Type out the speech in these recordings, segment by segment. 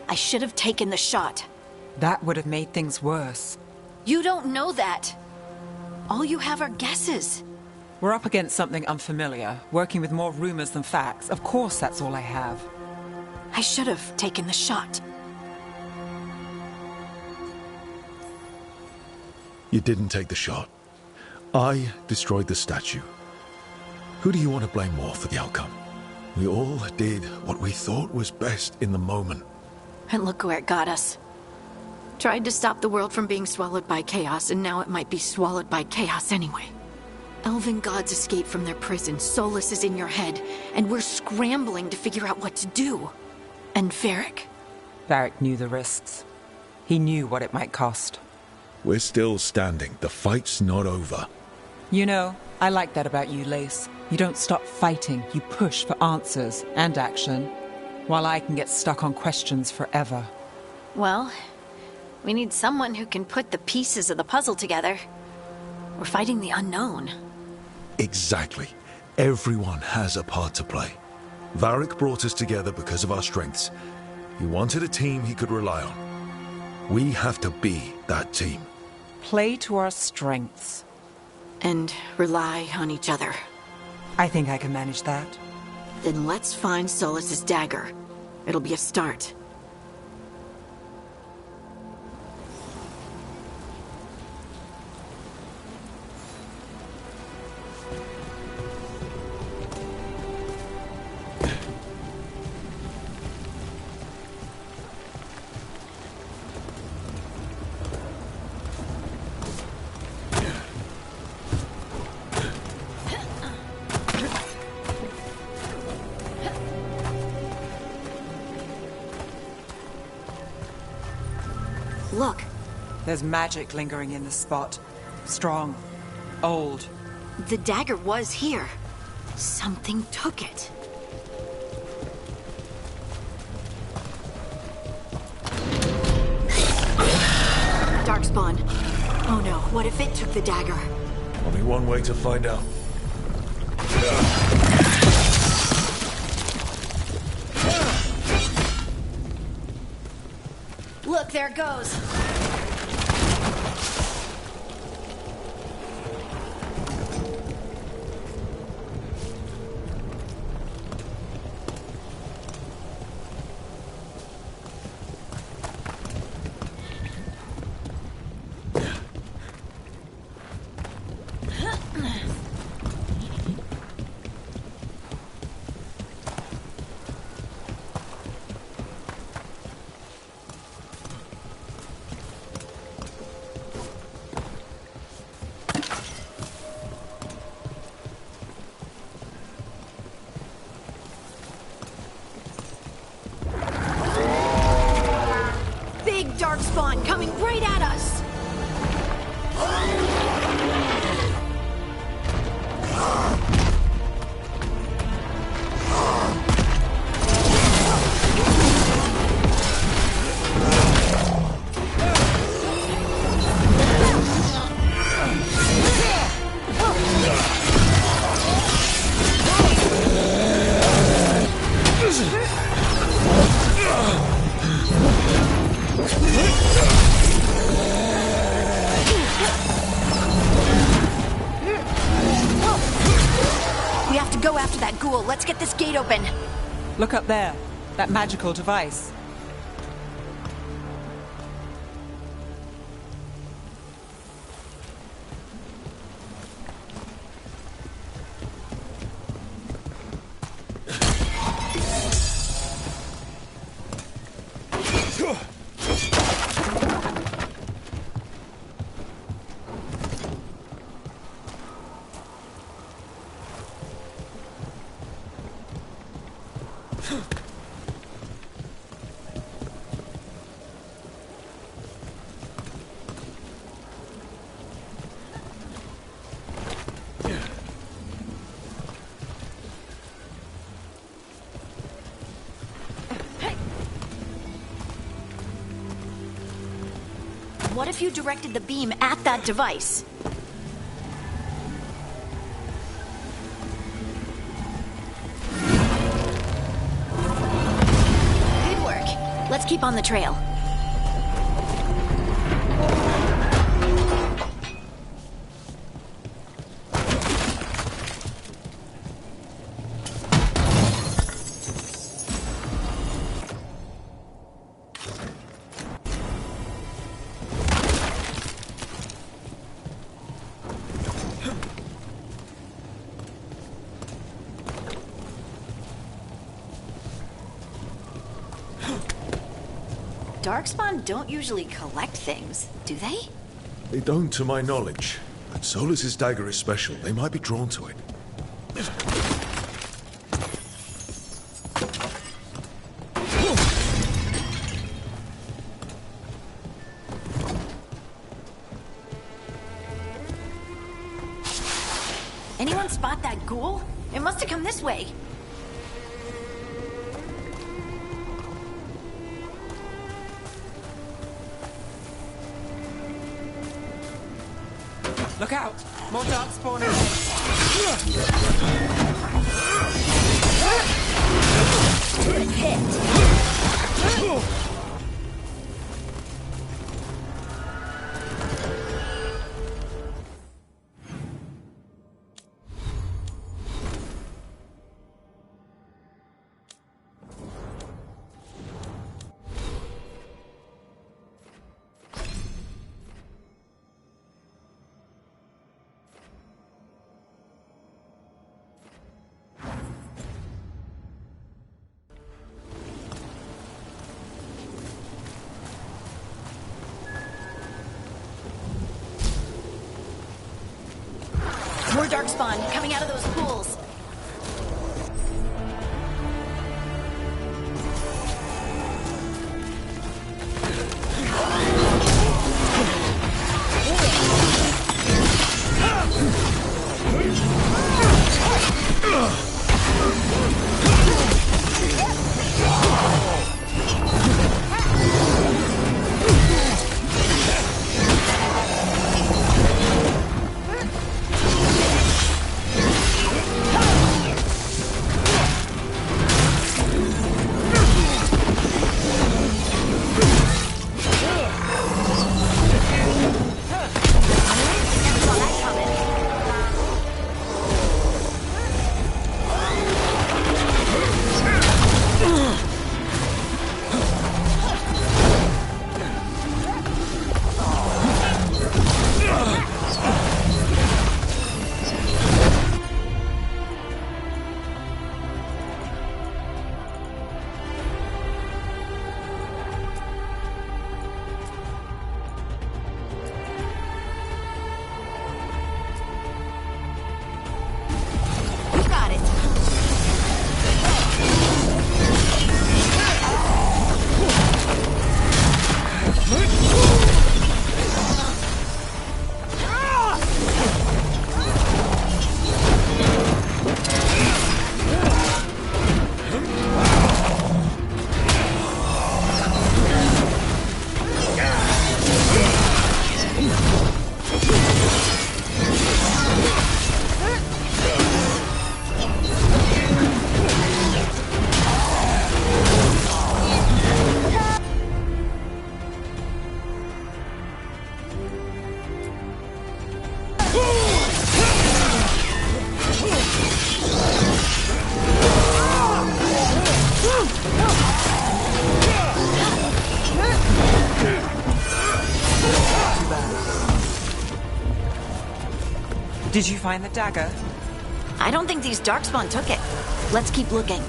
I should have taken the shot. That would have made things worse. You don't know that. All you have are guesses. We're up against something unfamiliar, working with more rumors than facts. Of course that's all I have. I should have taken the shot. You didn't take the shot. I destroyed the statue. Who do you want to blame more for the outcome? We all did what we thought was best in the moment. And look where it got us. Tried to stop the world from being swallowed by chaos, and now it might be swallowed by chaos anyway. Elven gods escaped from their prison, Solus is in your head, and we're scrambling to figure out what to do. And Varric? Varric knew the risks. He knew what it might cost. We're still standing. The fight's not over. You know, I like that about you, Lace. You don't stop fighting, you push for answers and action, while I can get stuck on questions forever. Well, we need someone who can put the pieces of the puzzle together. We're fighting the unknown. Exactly. Everyone has a part to play. Varric brought us together because of our strengths. He wanted a team he could rely on. We have to be that team. Play to our strengths. And rely on each other. I think I can manage that. Then let's find Solus's dagger. It'll be a start. Look. There's magic lingering in the spot. Strong. Old. The dagger was here. Something took it. Darkspawn. Oh no, what if it took the dagger? Only one way to find out. Look, there it goes. Darkspawn coming right at us! Go after that ghoul. Let's get this gate open. Look up there. That magical device. What if you directed the beam at that device? Good work. Let's keep on the trail. Darkspawn don't usually collect things, do they? They don't, to my knowledge. But Solus's dagger is special. They might be drawn to it. Anyone spot that ghoul? It must have come this way. Look out! More dark spawn ahead! Good hit! More darkspawn coming out of those pools. Did you find the dagger? I don't think these darkspawn took it. Let's keep looking.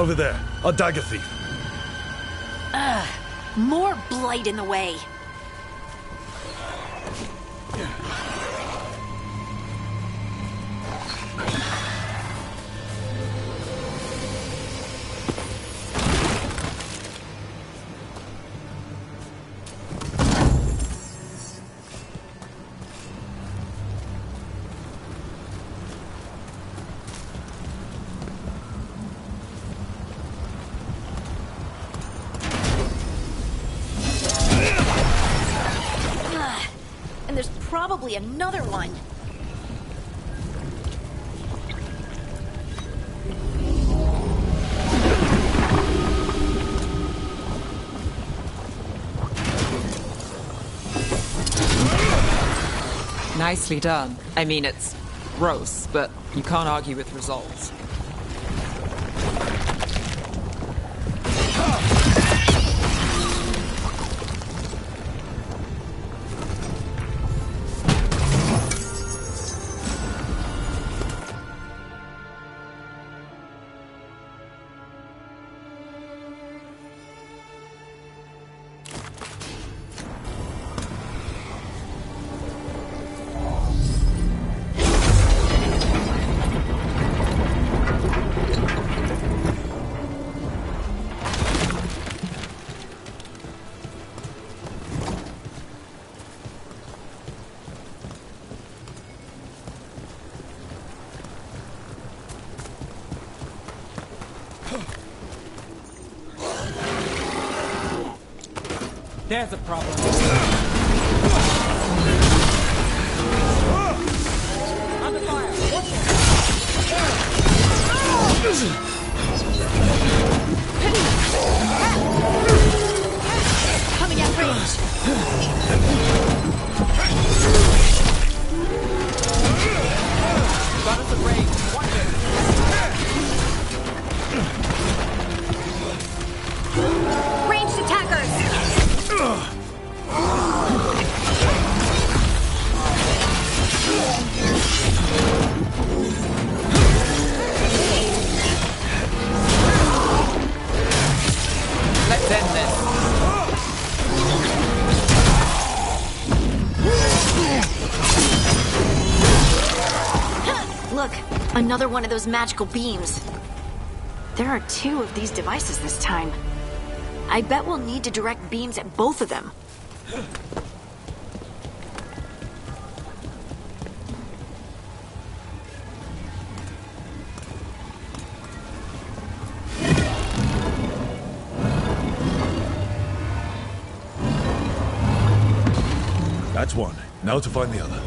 Over there, a dagger thief. More blight in the way. And there's probably another one. Nicely done. I mean, it's gross, but you can't argue with results. There's a problem. Under fire! Coming at range. Got us at range. Watch it. Ranged attackers. Let's end this. Look, another one of those magical beams. There are 2 of these devices this time. I bet we'll need to direct beams at both of them. That's one. Now to find the other.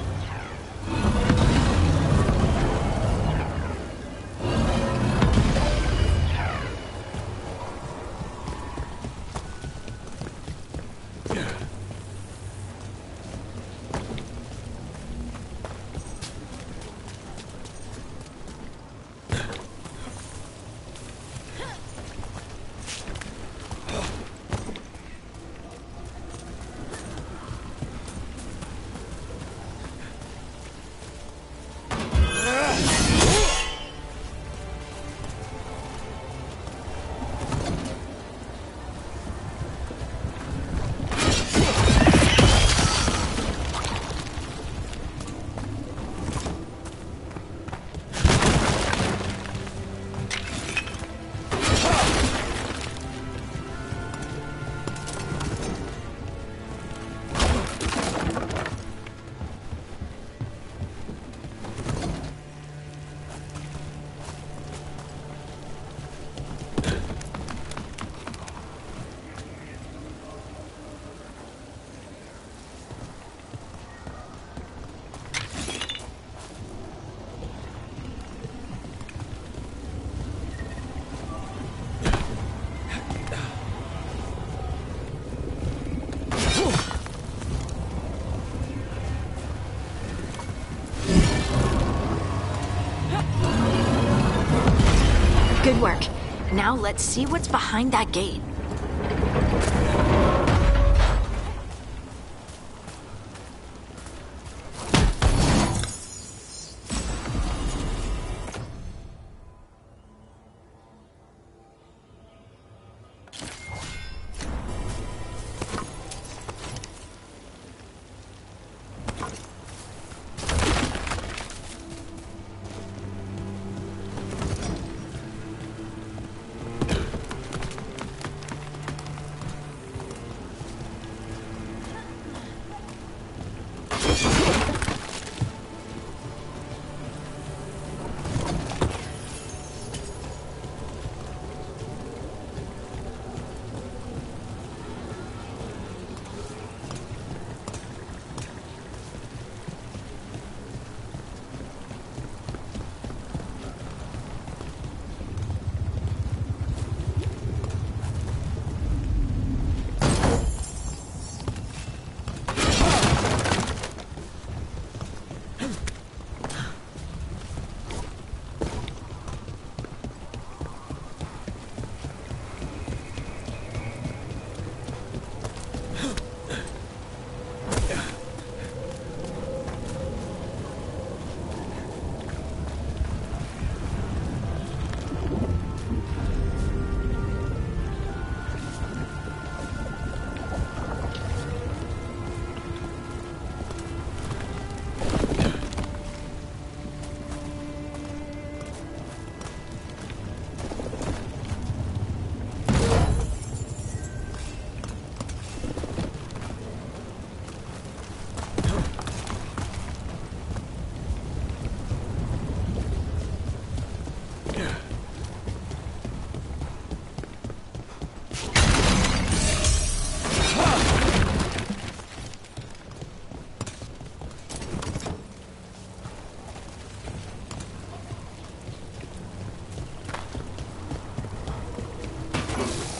Good work. Now let's see what's behind that gate.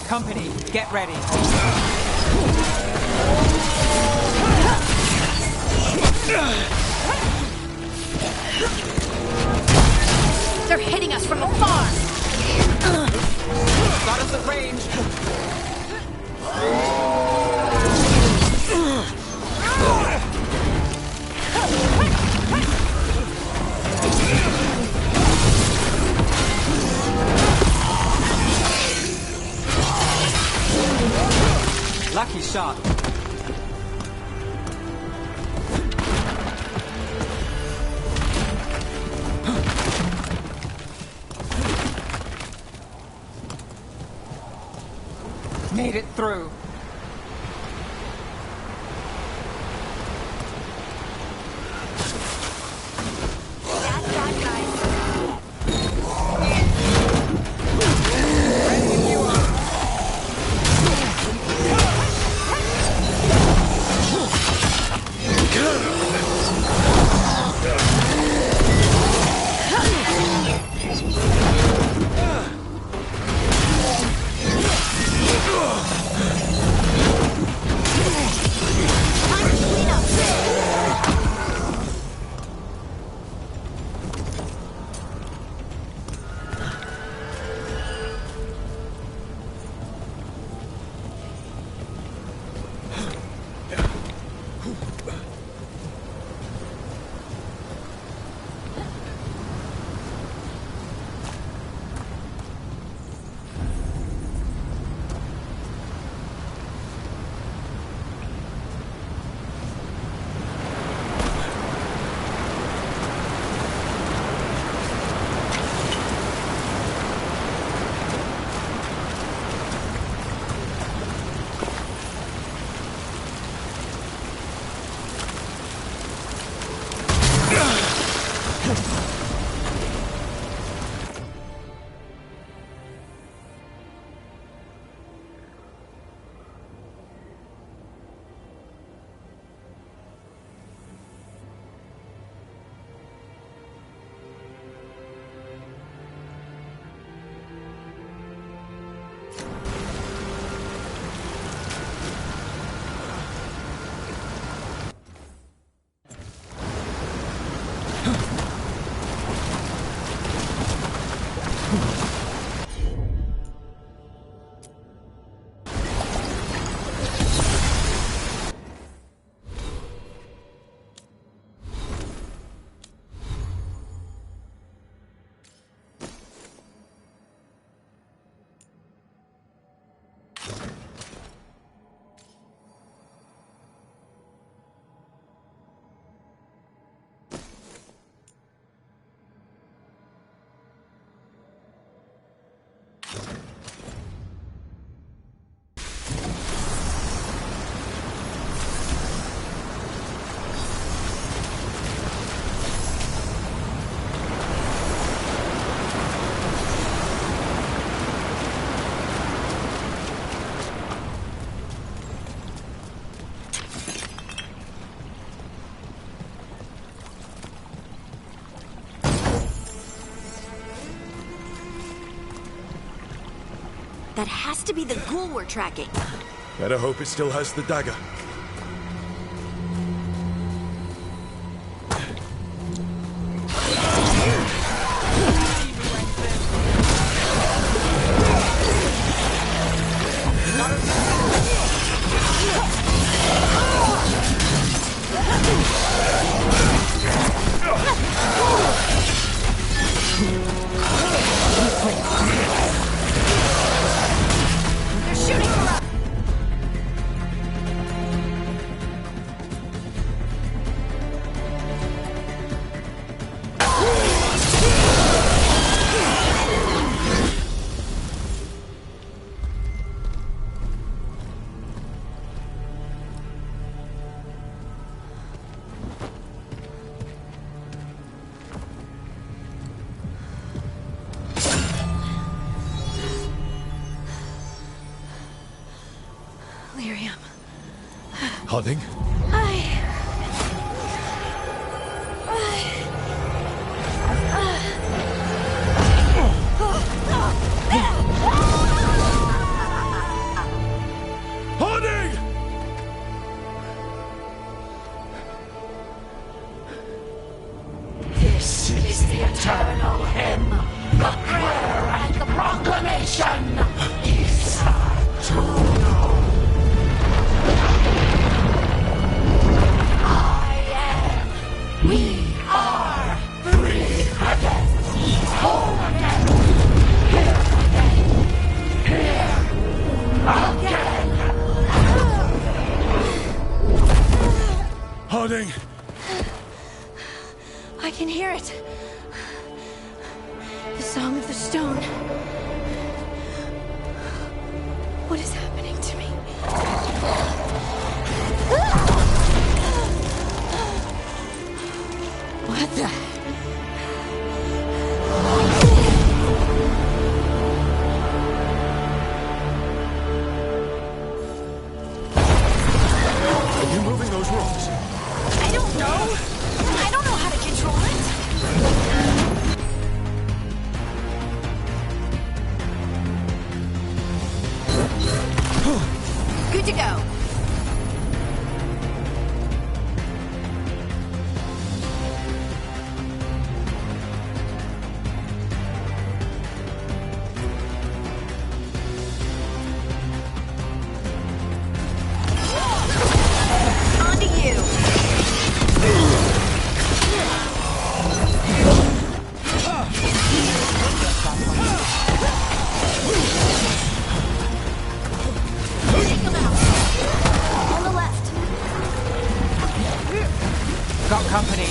Company, get ready. They're hitting us from afar! Got us at range. Lucky shot. Made it through. That has to be the ghoul we're tracking. Better hope it still has the dagger. Hunting? is the eternal hymn, the prayer and the proclamation. Isa Tuno. We are free again, home again, here again. Harding! I can hear it. The Song of the Stone. What is happening to me? What the? Are you moving those rocks? I don't know. I don't know how to control it. Good to go. On to you. Take him out. On the left. Got company.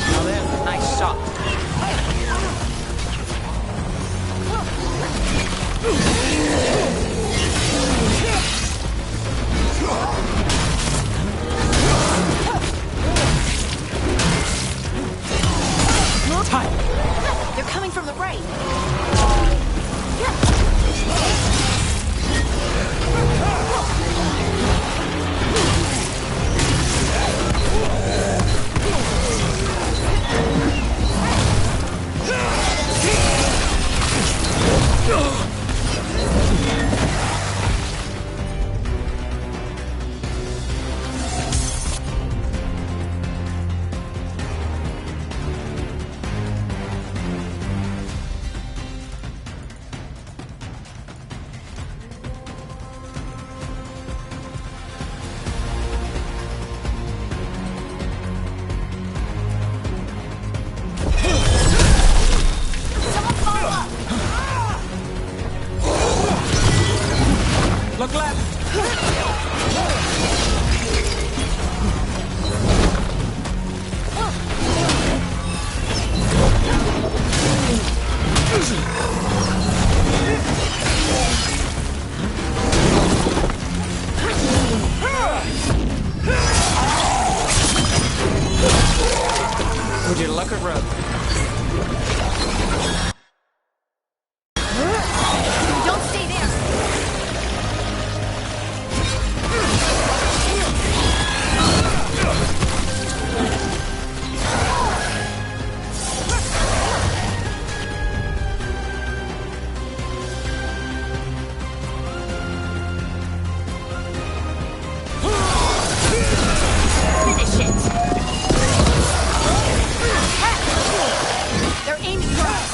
Now there's a nice shot. Time. They're coming from the right. Look left. Would you look at road? Don't stay there. Finish it. They're aiming for us.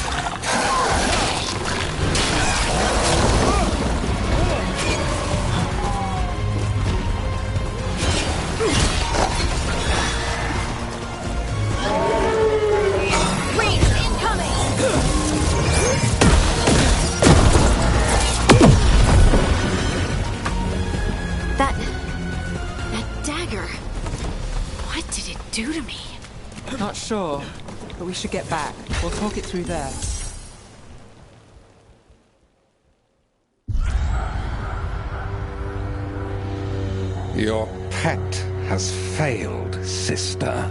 Rain incoming. That dagger. What did it do to me? Not sure, but we should get back. We'll talk it through there. Your pet has failed, sister.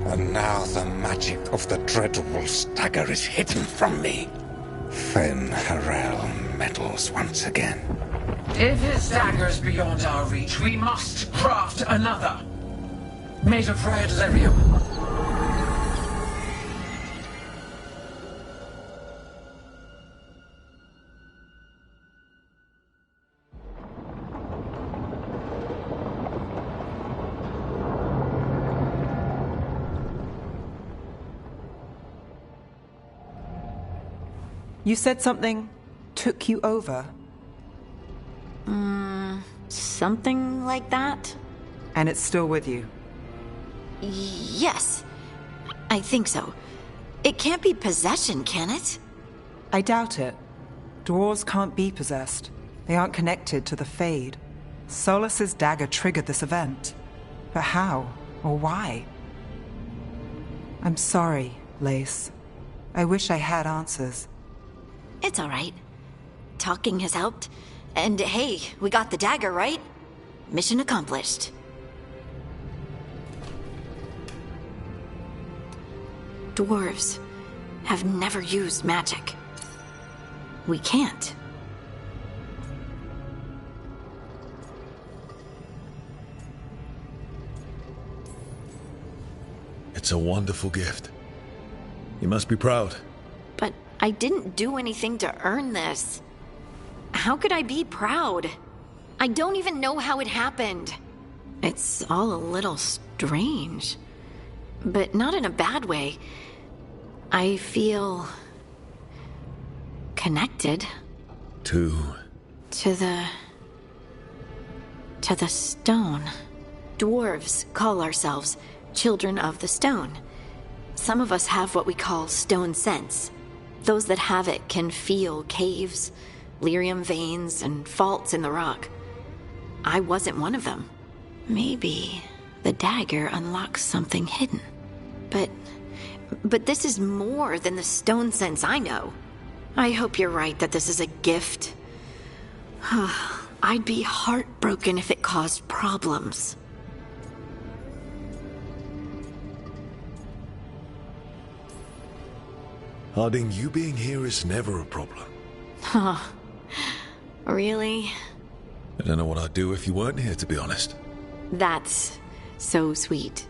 And now the magic of the Dreadwolf's dagger is hidden from me. Fen Harel meddles once again. If his dagger's beyond our reach, we must craft another. Made of red lyrium. You said something took you over. Something like that? And it's still with you. Yes. I think so. It can't be possession, can it? I doubt it. Dwarves can't be possessed. They aren't connected to the Fade. Solus's dagger triggered this event. But how? Or why? I'm sorry, Lace. I wish I had answers. It's all right. Talking has helped. And hey, we got the dagger, right? Mission accomplished. Dwarves have never used magic. We can't. It's a wonderful gift. You must be proud. But I didn't do anything to earn this. How could I be proud? I don't even know how it happened. It's all a little strange. But not in a bad way. I feel connected. To the stone. Dwarves call ourselves children of the stone. Some of us have what we call stone sense. Those that have it can feel caves, lyrium veins, and faults in the rock. I wasn't one of them. Maybe the dagger unlocks something hidden. But this is more than the stone sense I know. I hope you're right that this is a gift. I'd be heartbroken if it caused problems. Harding, you being here is never a problem. Huh. Really? I don't know what I'd do if you weren't here, to be honest. That's so sweet.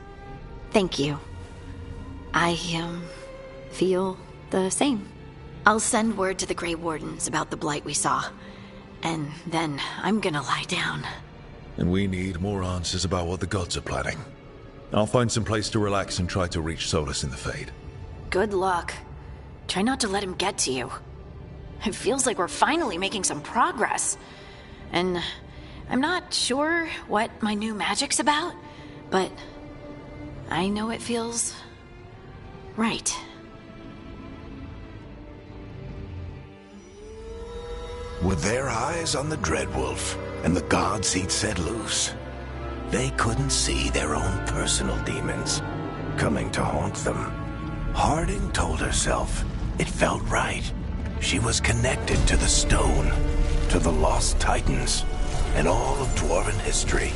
Thank you. I, feel the same. I'll send word to the Grey Wardens about the blight we saw. And then I'm gonna lie down. And we need more answers about what the gods are planning. I'll find some place to relax and try to reach Solus in the Fade. Good luck. Try not to let him get to you. It feels like we're finally making some progress. And I'm not sure what my new magic's about, but I know it feels right. With their eyes on the Dreadwolf and the gods he'd set loose, they couldn't see their own personal demons coming to haunt them. Harding told herself it felt right. She was connected to the stone, to the lost titans, and all of dwarven history,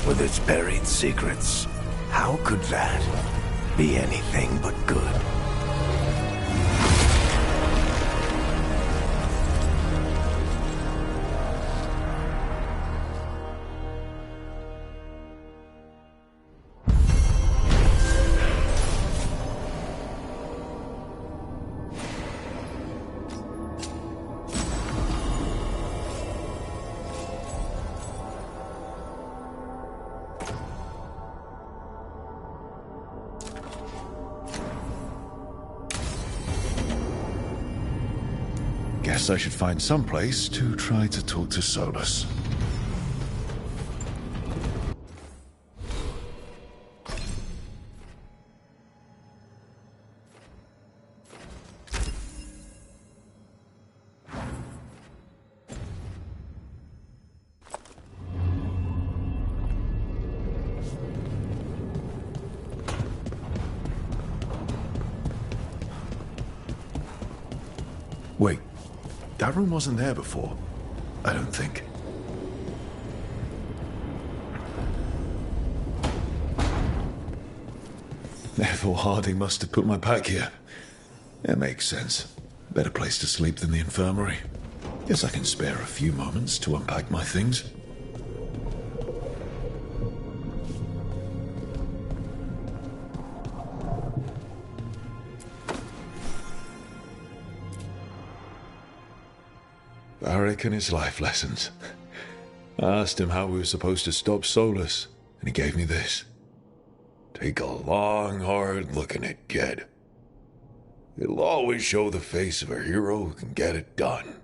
with its buried secrets. How could that be anything but good? Guess I should find some place to try to talk to Solus. Wait. That room wasn't there before. I don't think. Therefore, Harding must have put my pack here. It makes sense. Better place to sleep than the infirmary. Guess I can spare a few moments to unpack my things. Varric and his life lessons. I asked him how we were supposed to stop Solus, and he gave me this. Take a long, hard look at it, kid. It'll always show the face of a hero who can get it done.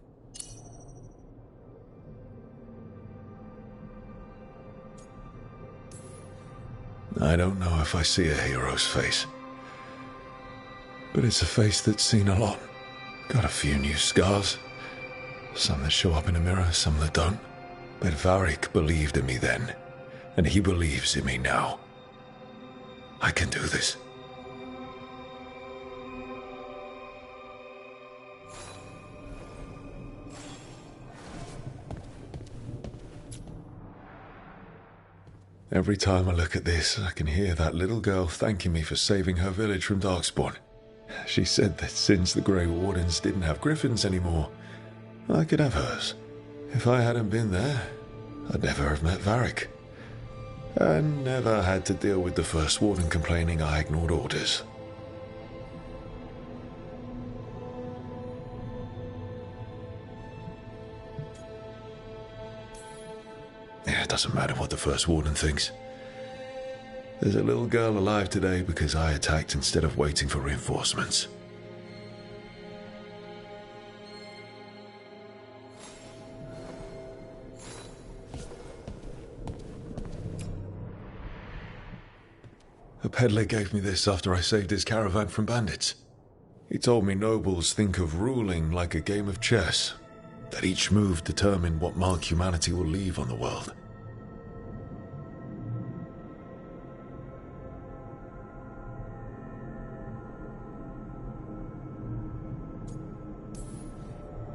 I don't know if I see a hero's face, but it's a face that's seen a lot. Got a few new scars. Some that show up in a mirror, some that don't. But Varric believed in me then, and he believes in me now. I can do this. Every time I look at this, I can hear that little girl thanking me for saving her village from Darkspawn. She said that since the Grey Wardens didn't have griffins anymore, I could have hers. If I hadn't been there, I'd never have met Varric. And never had to deal with the First Warden complaining I ignored orders. Yeah, it doesn't matter what the First Warden thinks. There's a little girl alive today because I attacked instead of waiting for reinforcements. A peddler gave me this after I saved his caravan from bandits. He told me nobles think of ruling like a game of chess, that each move determined what mark humanity will leave on the world.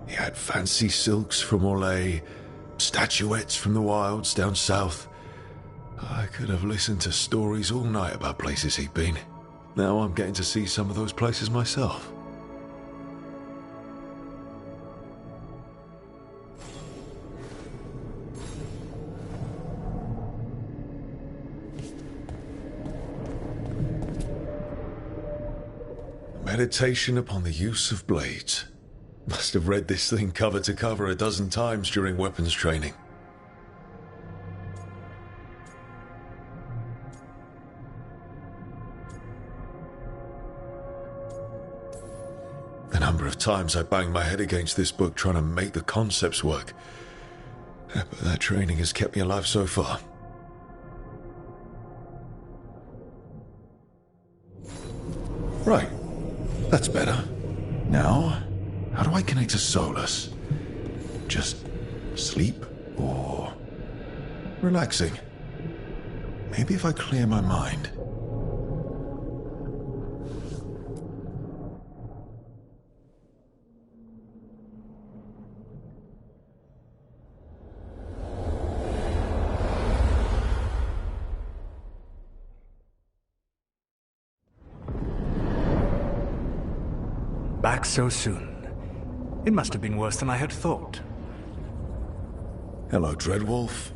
He had fancy silks from Orlais, statuettes from the wilds down south. I could have listened to stories all night about places he'd been. Now I'm getting to see some of those places myself. Meditation upon the use of blades. Must have read this thing cover to cover a dozen times during weapons training. The number of times I banged my head against this book trying to make the concepts work. But that training has kept me alive so far. Right. That's better. Now, how do I connect to Solus? Just sleep or relaxing? Maybe if I clear my mind. Back so soon. It must have been worse than I had thought. Hello, Dreadwolf.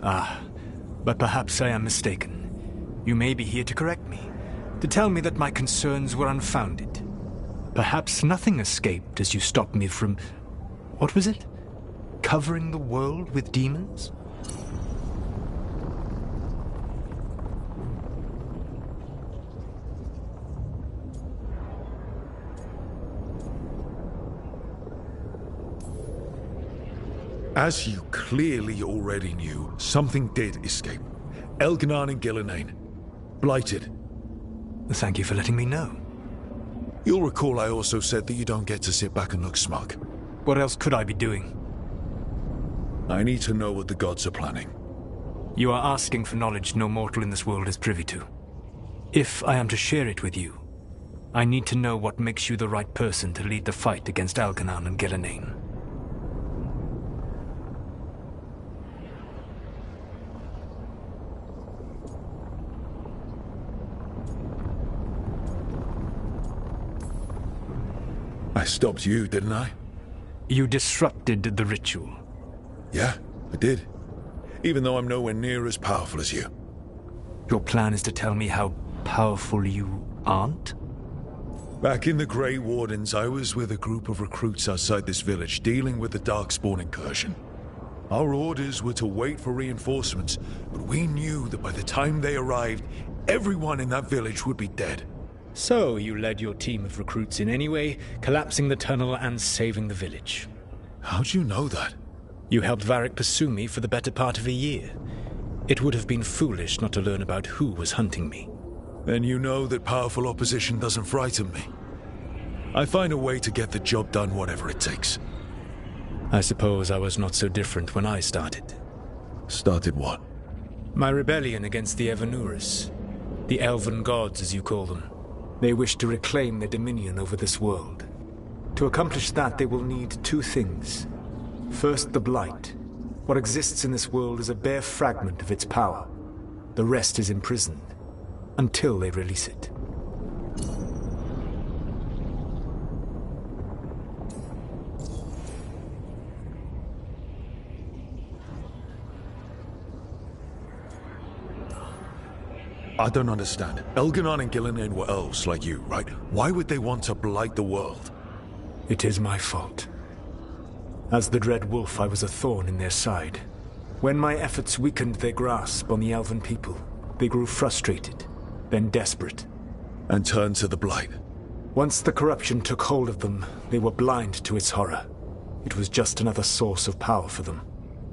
Ah, but perhaps I am mistaken. You may be here to correct me, to tell me that my concerns were unfounded. Perhaps nothing escaped as you stopped me from... what was it? Covering the world with demons? As you clearly already knew, something did escape. Elganon and Gillenane. Blighted. Thank you for letting me know. You'll recall I also said that you don't get to sit back and look smug. What else could I be doing? I need to know what the gods are planning. You are asking for knowledge no mortal in this world is privy to. If I am to share it with you, I need to know what makes you the right person to lead the fight against Elganon and Gillenane. I stopped you, didn't I? You disrupted the ritual. Yeah, I did. Even though I'm nowhere near as powerful as you. Your plan is to tell me how powerful you aren't? Back in the Grey Wardens, I was with a group of recruits outside this village dealing with the Darkspawn incursion. Our orders were to wait for reinforcements, but we knew that by the time they arrived, everyone in that village would be dead. So, you led your team of recruits in any way, collapsing the tunnel and saving the village. How'd you know that? You helped Varric pursue me for the better part of a year. It would have been foolish not to learn about who was hunting me. Then you know that powerful opposition doesn't frighten me. I find a way to get the job done whatever it takes. I suppose I was not so different when I started. Started what? My rebellion against the Evanuris. The elven gods, as you call them. They wish to reclaim their dominion over this world. To accomplish that, they will need two things. First, the Blight. What exists in this world is a bare fragment of its power. The rest is imprisoned, until they release it. I don't understand. Elganon and Gillinan were elves like you, right? Why would they want to blight the world? It is my fault. As the Dread Wolf, I was a thorn in their side. When my efforts weakened their grasp on the elven people, they grew frustrated, then desperate. And turned to the blight. Once the corruption took hold of them, they were blind to its horror. It was just another source of power for them.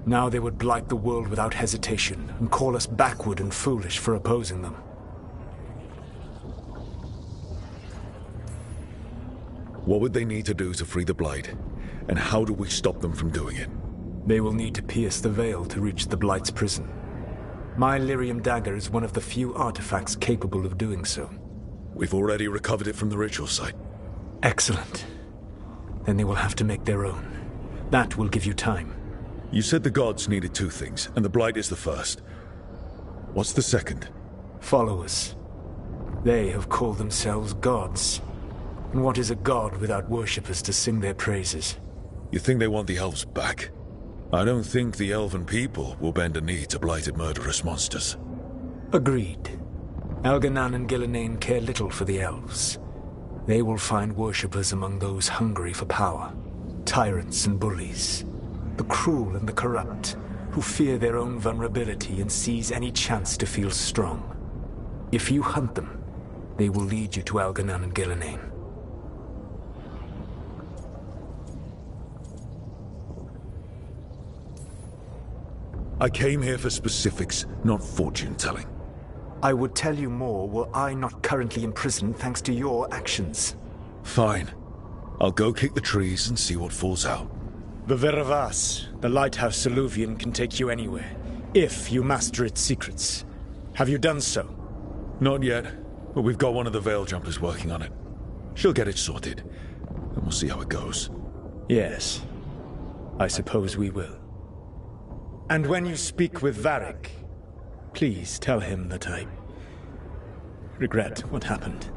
Now they would blight the world without hesitation, and call us backward and foolish for opposing them. What would they need to do to free the Blight? And how do we stop them from doing it? They will need to pierce the veil to reach the Blight's prison. My lyrium dagger is one of the few artifacts capable of doing so. We've already recovered it from the ritual site. Excellent. Then they will have to make their own. That will give you time. You said the gods needed two things, and the Blight is the first. What's the second? Followers. They have called themselves gods. And what is a god without worshippers to sing their praises? You think they want the elves back? I don't think the elven people will bend a knee to blighted murderous monsters. Agreed. Elganon and Gillinan care little for the elves. They will find worshippers among those hungry for power. Tyrants and bullies. The cruel and the corrupt, who fear their own vulnerability and seize any chance to feel strong. If you hunt them, they will lead you to Elganon and Gillinan. I came here for specifics, not fortune-telling. I would tell you more were I not currently imprisoned thanks to your actions. Fine. I'll go kick the trees and see what falls out. The Veravas, the lighthouse Soluvian, can take you anywhere, if you master its secrets. Have you done so? Not yet, but we've got one of the Veil Jumpers working on it. She'll get it sorted, and we'll see how it goes. Yes, I suppose we will. And when you speak with Varric, please tell him that I regret what happened.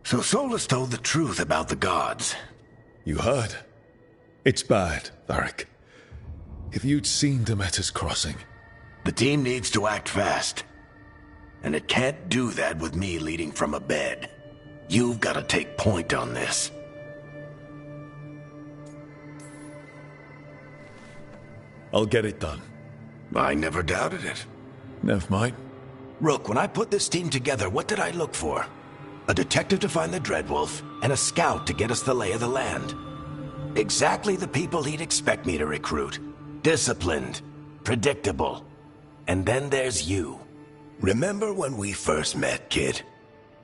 So Solus told the truth about the gods. You heard? It's bad, Varric. If you'd seen Demeter's crossing... The team needs to act fast. And it can't do that with me leading from a bed. You've got to take point on this. I'll get it done. I never doubted it. Never mind. Rook, when I put this team together, what did I look for? A detective to find the Dreadwolf, and a scout to get us the lay of the land. Exactly the people he'd expect me to recruit. Disciplined, predictable. And then there's you. Remember when we first met, kid?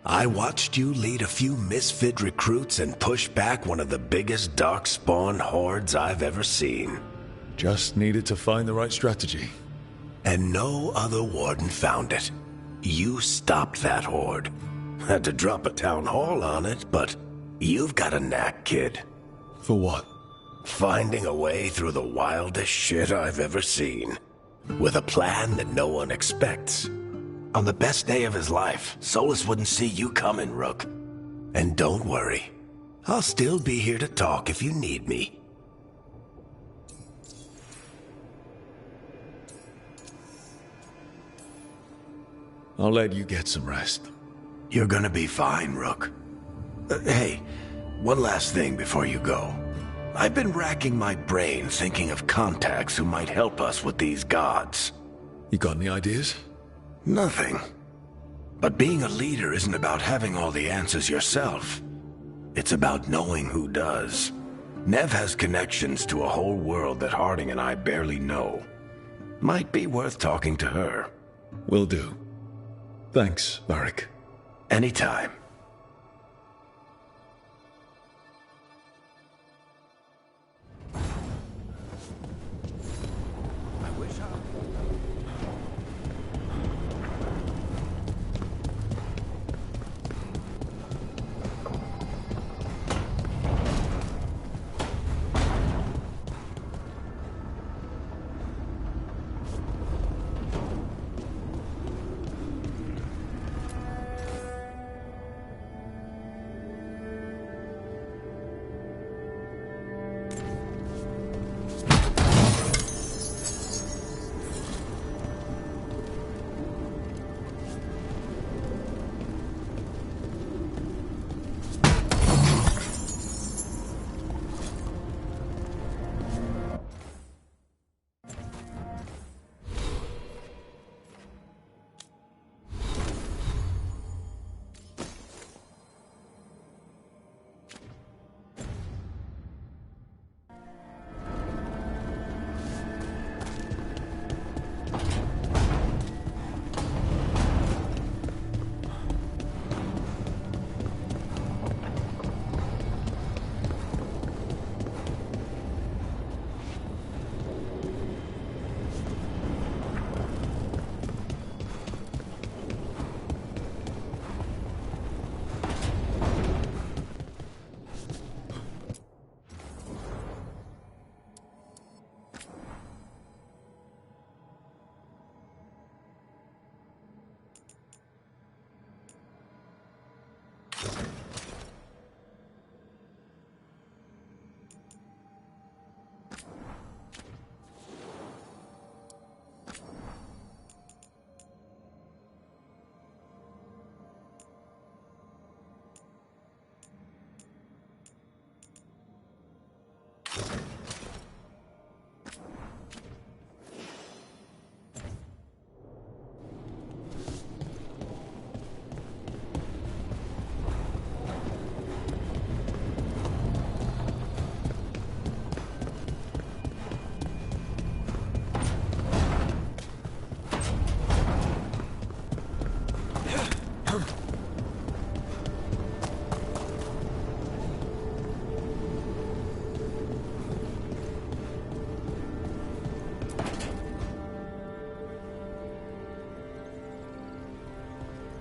I watched you lead a few misfit recruits and push back one of the biggest darkspawn hordes I've ever seen. Just needed to find the right strategy. And no other warden found it. You stopped that horde. Had to drop a town hall on it, but you've got a knack, kid. For what? Finding a way through the wildest shit I've ever seen. With a plan that no one expects. On the best day of his life, Solus wouldn't see you coming, Rook. And don't worry. I'll still be here to talk if you need me. I'll let you get some rest. You're gonna be fine, Rook. Hey, one last thing before you go. I've been racking my brain thinking of contacts who might help us with these gods. You got any ideas? Nothing. But being a leader isn't about having all the answers yourself. It's about knowing who does. Nev has connections to a whole world that Harding and I barely know. Might be worth talking to her. Will do. Thanks, Varric. Anytime.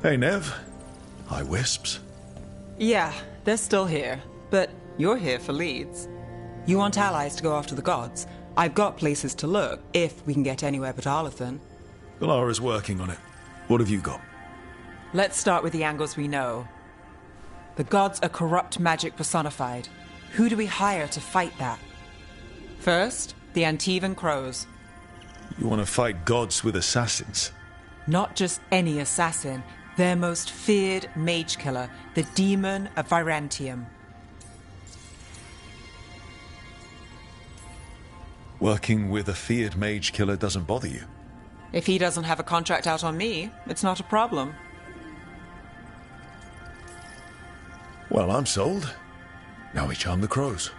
Hey, Nev. Hi, Wisps. Yeah, they're still here. But you're here for leads. You want allies to go after the gods? I've got places to look, if we can get anywhere but Arlathan. Valara's working on it. What have you got? Let's start with the angles we know. The gods are corrupt magic personified. Who do we hire to fight that? First, the Antivan Crows. You want to fight gods with assassins? Not just any assassin, their most feared mage killer, the Demon of Virantium. Working with a feared mage killer doesn't bother you? If he doesn't have a contract out on me, it's not a problem. Well, I'm sold. Now we charm the crows.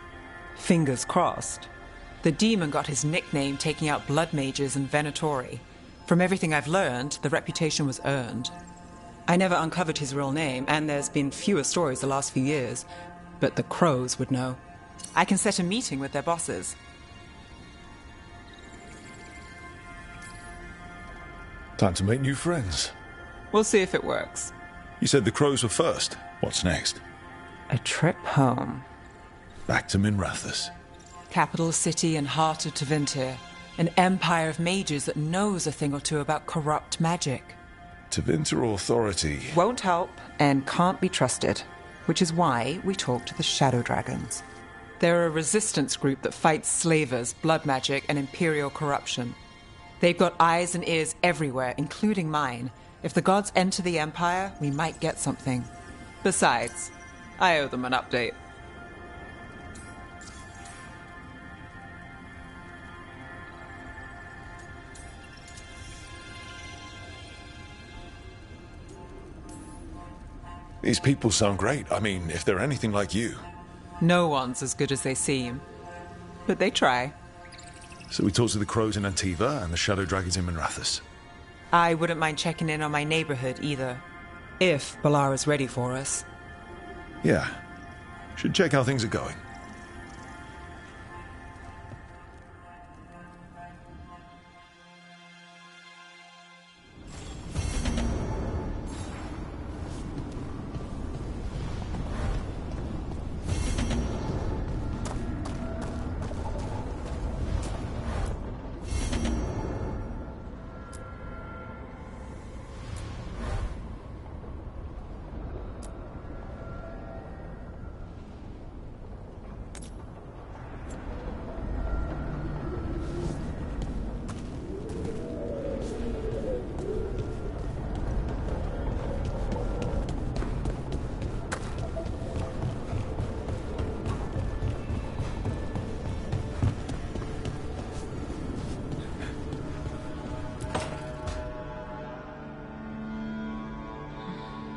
Fingers crossed. The demon got his nickname taking out blood mages and Venatori. From everything I've learned, the reputation was earned. I never uncovered his real name, and there's been fewer stories the last few years, but the crows would know. I can set a meeting with their bosses. Time to make new friends. We'll see if it works. You said the crows were first. What's next? A trip home. Back to Minrathous. Capital city and heart of Tevinter. An empire of mages that knows a thing or two about corrupt magic. Tevinter authority. Won't help and can't be trusted, which is why we talk to the Shadow Dragons. They're a resistance group that fights slavers, blood magic, and imperial corruption. They've got eyes and ears everywhere, including mine. If the gods enter the empire, we might get something. Besides, I owe them an update. These people sound great. I mean, if they're anything like you. No one's as good as they seem. But they try. So we talk to the crows in Antiva and the shadow dragons in Minrathous. I wouldn't mind checking in on my neighborhood either. If Balara's ready for us. Yeah. Should check how things are going.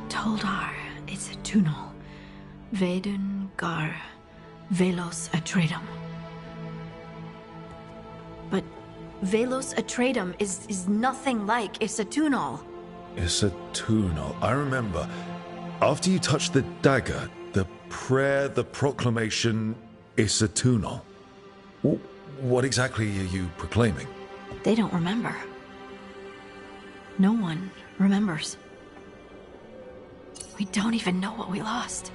Toldar, it's a Tunal. Veilguard, Velos Atreidim. But Velos Atreidim is nothing like Isatunal. Isatunal. I remember. After you touched the dagger, the prayer, the proclamation, Isatunal. What exactly are you proclaiming? They don't remember. No one remembers. We don't even know what we lost.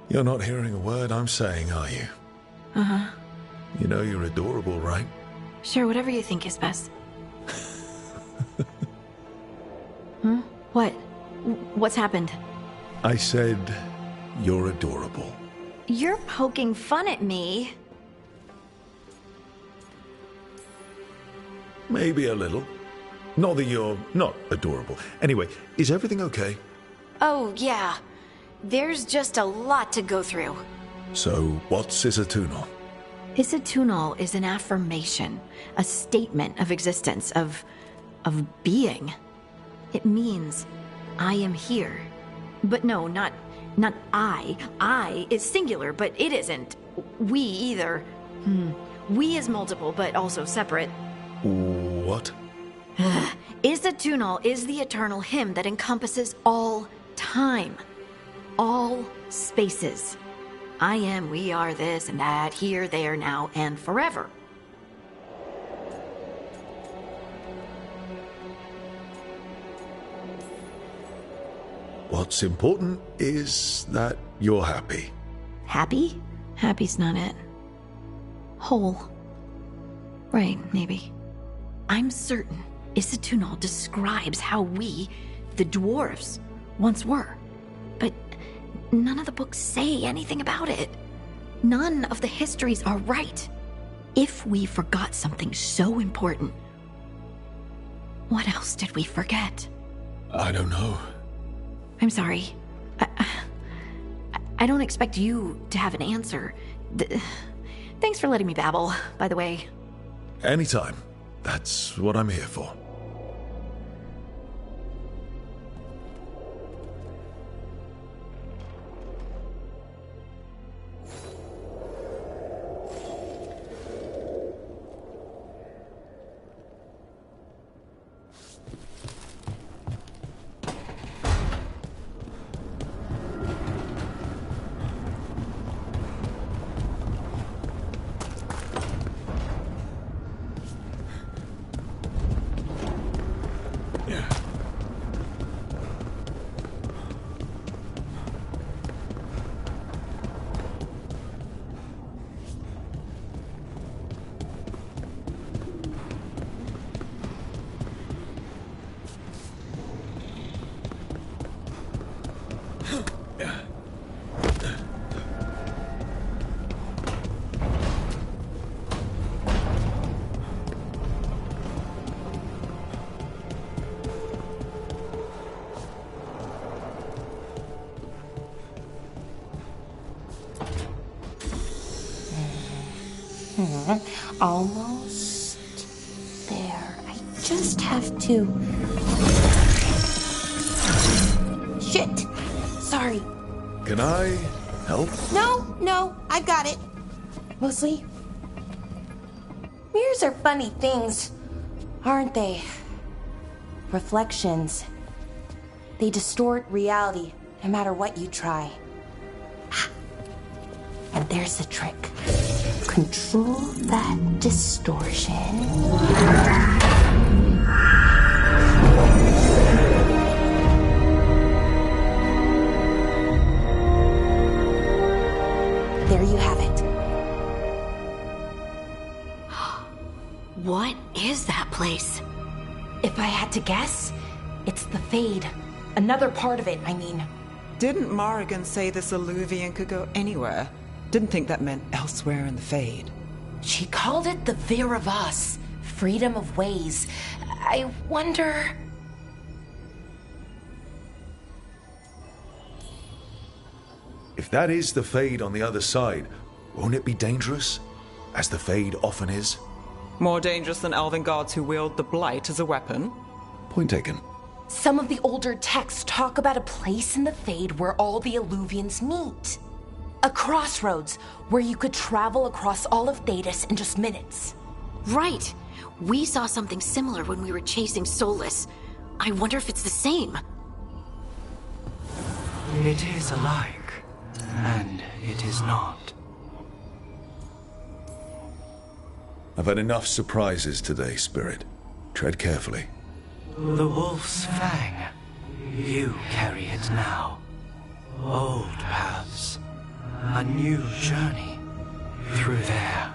You're not hearing a word I'm saying, are you? Uh-huh. You know you're adorable, right? Sure, whatever you think is best. Hmm? What? What's happened? I said you're adorable. You're poking fun at me. Maybe a little. Not that you're not adorable. Anyway, is everything okay? Oh, yeah. There's just a lot to go through. So, what's Isatunal? Isatunal is an affirmation, a statement of existence, of being. It means, I am here. But no, not I. I is singular, but it isn't. We either. We is multiple, but also separate. What? Isatunal is the eternal hymn that encompasses all time. All spaces. I am, we are, this and that, here, there, now, and forever. What's important is that you're happy. Happy? Happy's not it. Whole. Right, maybe. I'm certain Isatunal describes how we, the dwarves, once were. But none of the books say anything about it. None of the histories are right. If we forgot something so important, what else did we forget? I don't know. I'm sorry. I don't expect you to have an answer. Thanks for letting me babble, by the way. Anytime. That's what I'm here for. Almost there. I just have to... Shit! Sorry. Can I help? No, I got it. Mostly, mirrors are funny things, aren't they? Reflections. They distort reality, no matter what you try. And there's the trick. Control that distortion. There you have it. What is that place? If I had to guess, it's the Fade. Another part of it, I mean. Didn't Morrigan say this Illuvian could go anywhere? Didn't think that meant elsewhere in the Fade. She called it the Vir of Us, freedom of ways. I wonder... If that is the Fade on the other side, won't it be dangerous? As the Fade often is? More dangerous than elven gods who wield the Blight as a weapon? Point taken. Some of the older texts talk about a place in the Fade where all the Illuvians meet. A crossroads where you could travel across all of Thedas in just minutes. Right. We saw something similar when we were chasing Solus. I wonder if it's the same. It is alike, and it is not. I've had enough surprises today, Spirit. Tread carefully. The Wolf's Fang. You carry it now. Old paths. A new journey. Through there.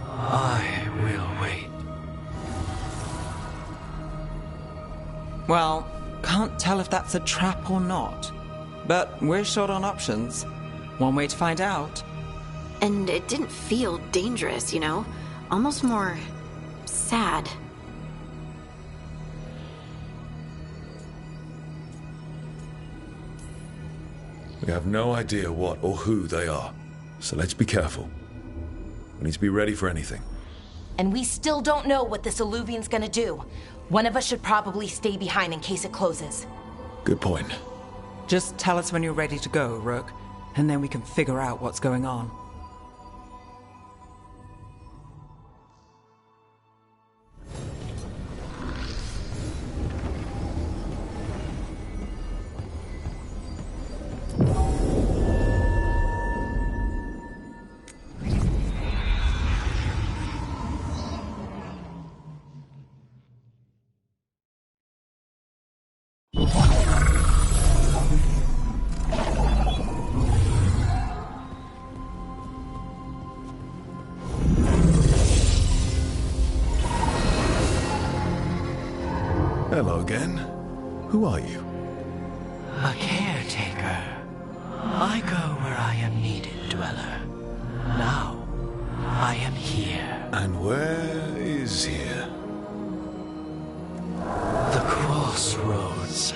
I will wait. Well, can't tell if that's a trap or not. But we're short on options. One way to find out. And it didn't feel dangerous, you know? Almost more... sad. We have no idea what or who they are, so let's be careful. We need to be ready for anything. And we still don't know what this Illuvian's gonna do. One of us should probably stay behind in case it closes. Good point. Just tell us when you're ready to go, Rook, and then we can figure out what's going on. Hello again. Who are you? A caretaker. I go where I am needed, Dweller. Now, I am here. And where is here? The crossroads.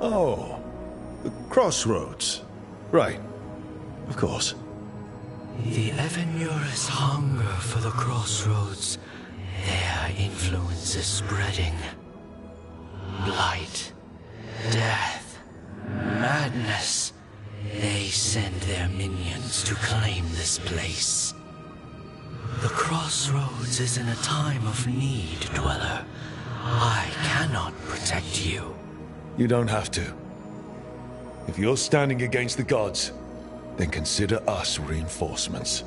Oh, the crossroads. Right. Of course. The Evanurus hunger for the crossroads. Their influence is spreading. Blight, death, madness. They send their minions to claim this place. The crossroads is in a time of need, Dweller. I cannot protect you. You don't have to. If you're standing against the gods, then consider us reinforcements.